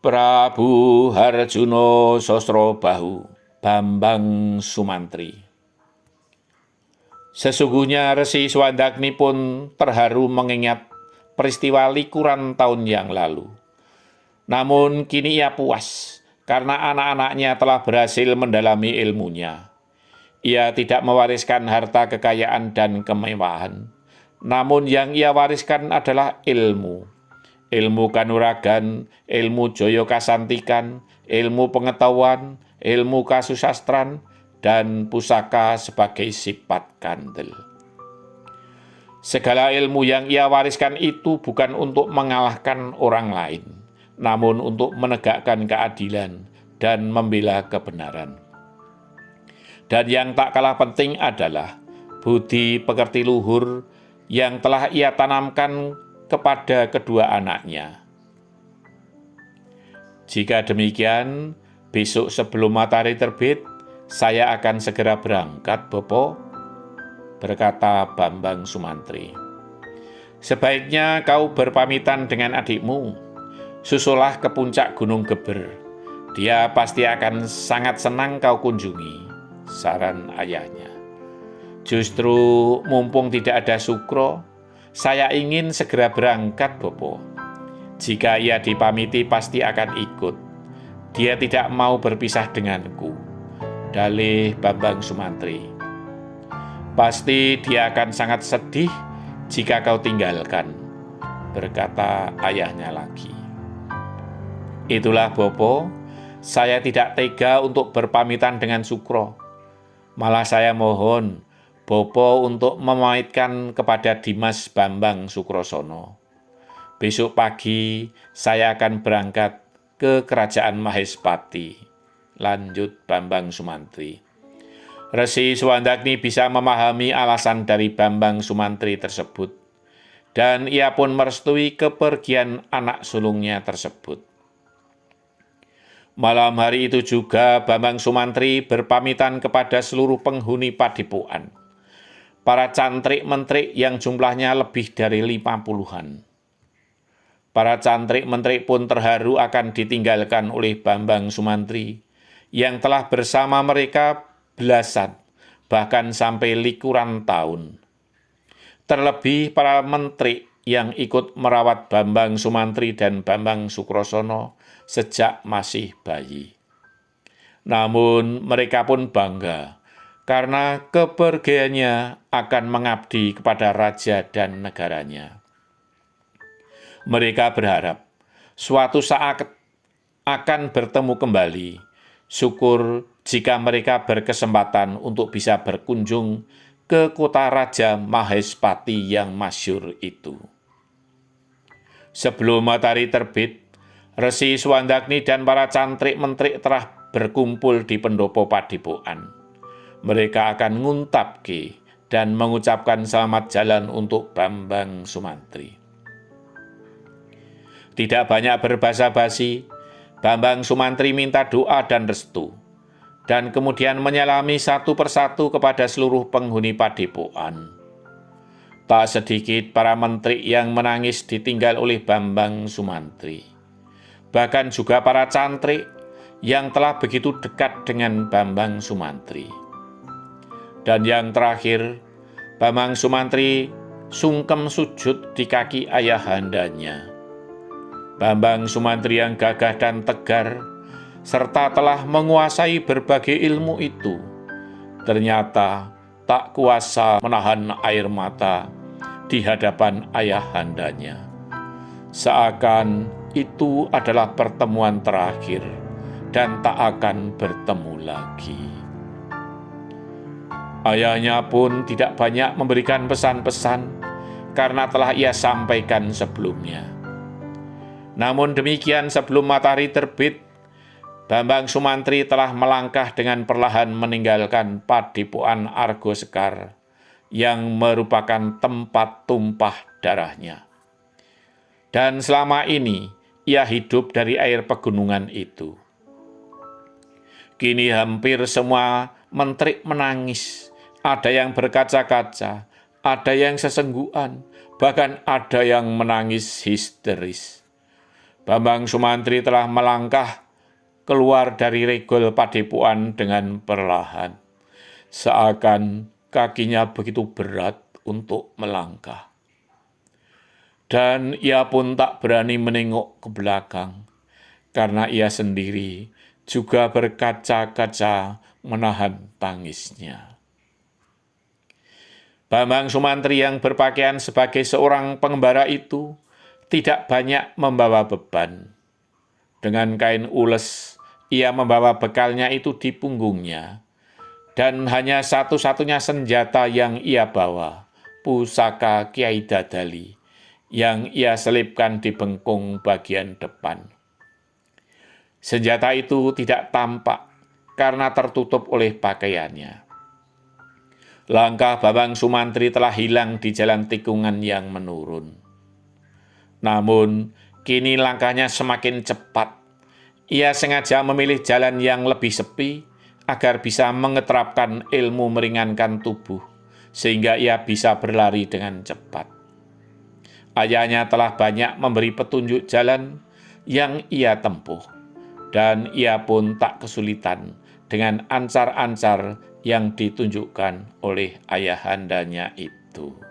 Prabu Harjuno Sosrobahu, Bambang Sumantri. Sesungguhnya Resi Swandagni pun terharu mengingat peristiwa likuran tahun yang lalu. Namun kini ia puas karena anak-anaknya telah berhasil mendalami ilmunya. Ia tidak mewariskan harta kekayaan dan kemewahan, namun yang ia wariskan adalah ilmu. Ilmu kanuragan, ilmu joyo kasantikan, ilmu pengetahuan, ilmu kasusastran, dan pusaka sebagai sifat kandel. Segala ilmu yang ia wariskan itu bukan untuk mengalahkan orang lain, namun untuk menegakkan keadilan dan membela kebenaran. Dan yang tak kalah penting adalah budi pekerti luhur yang telah ia tanamkan kepada kedua anaknya. Jika demikian, besok sebelum matahari terbit, saya akan segera berangkat, Bopo, berkata Bambang Sumantri. Sebaiknya kau berpamitan dengan adikmu, susulah ke puncak Gunung Geber. Dia pasti akan sangat senang kau kunjungi, saran ayahnya. Justru mumpung tidak ada Sukro, saya ingin segera berangkat, Bopo. Jika ia dipamiti pasti akan ikut. Dia tidak mau berpisah denganku, dalih Bambang Sumantri. Pasti dia akan sangat sedih jika kau tinggalkan, berkata ayahnya lagi. Itulah, Bopo, saya tidak tega untuk berpamitan dengan Sukro. Malah saya mohon Bopo untuk memamitkan kepada Dimas Bambang Sukrosono. Besok pagi saya akan berangkat ke Kerajaan Mahespati, lanjut Bambang Sumantri. Resi Swandagni bisa memahami alasan dari Bambang Sumantri tersebut, dan ia pun merestui kepergian anak sulungnya tersebut. Malam hari itu juga Bambang Sumantri berpamitan kepada seluruh penghuni Padepokan, para cantrik-mentrik yang jumlahnya lebih dari 50-an. Para cantrik-mentrik pun terharu akan ditinggalkan oleh Bambang Sumantri, yang telah bersama mereka belasan, bahkan sampai likuran tahun. Terlebih para menteri yang ikut merawat Bambang Sumantri dan Bambang Sukrosono sejak masih bayi. Namun mereka pun bangga karena kepergiannya akan mengabdi kepada raja dan negaranya. Mereka berharap suatu saat akan bertemu kembali. Syukur jika mereka berkesempatan untuk bisa berkunjung ke kota Raja Mahespati yang masyhur itu. Sebelum matahari terbit, Resi Swandagni dan para cantrik-mentrik telah berkumpul di pendopo Padepokan. Mereka akan nguntapke dan mengucapkan selamat jalan untuk Bambang Sumantri. Tidak banyak berbasa-basi, Bambang Sumantri minta doa dan restu, dan kemudian menyalami satu persatu kepada seluruh penghuni Padepokan. Tak sedikit para menteri yang menangis ditinggal oleh Bambang Sumantri. Bahkan juga para cantrik yang telah begitu dekat dengan Bambang Sumantri. Dan yang terakhir, Bambang Sumantri sungkem sujud di kaki ayahandanya. Bambang Sumantri yang gagah dan tegar, serta telah menguasai berbagai ilmu itu, ternyata tak kuasa menahan air mata di hadapan ayahandanya. Seakan itu adalah pertemuan terakhir dan tak akan bertemu lagi. Ayahnya pun tidak banyak memberikan pesan-pesan karena telah ia sampaikan sebelumnya. Namun demikian sebelum matahari terbit, Bambang Sumantri telah melangkah dengan perlahan meninggalkan Padepokan Argosekar yang merupakan tempat tumpah darahnya. Dan selama ini ia hidup dari air pegunungan itu. Kini hampir semua menteri menangis. Ada yang berkaca-kaca, ada yang sesenggukan, bahkan ada yang menangis histeris. Bambang Sumantri telah melangkah keluar dari regol padepokan dengan perlahan, seakan kakinya begitu berat untuk melangkah. Dan ia pun tak berani menengok ke belakang, karena ia sendiri juga berkaca-kaca menahan tangisnya. Bambang Sumantri yang berpakaian sebagai seorang pengembara itu tidak banyak membawa beban. Dengan kain ules, ia membawa bekalnya itu di punggungnya, dan hanya satu-satunya senjata yang ia bawa, pusaka Kiai Dadali, yang ia selipkan di bengkung bagian depan. Senjata itu tidak tampak karena tertutup oleh pakaiannya. Langkah Bambang Sumantri telah hilang di jalan tikungan yang menurun. Namun, kini langkahnya semakin cepat. Ia sengaja memilih jalan yang lebih sepi agar bisa mengeterapkan ilmu meringankan tubuh, sehingga ia bisa berlari dengan cepat. Ayahnya telah banyak memberi petunjuk jalan yang ia tempuh, dan ia pun tak kesulitan dengan ancar-ancar yang ditunjukkan oleh ayahandanya itu.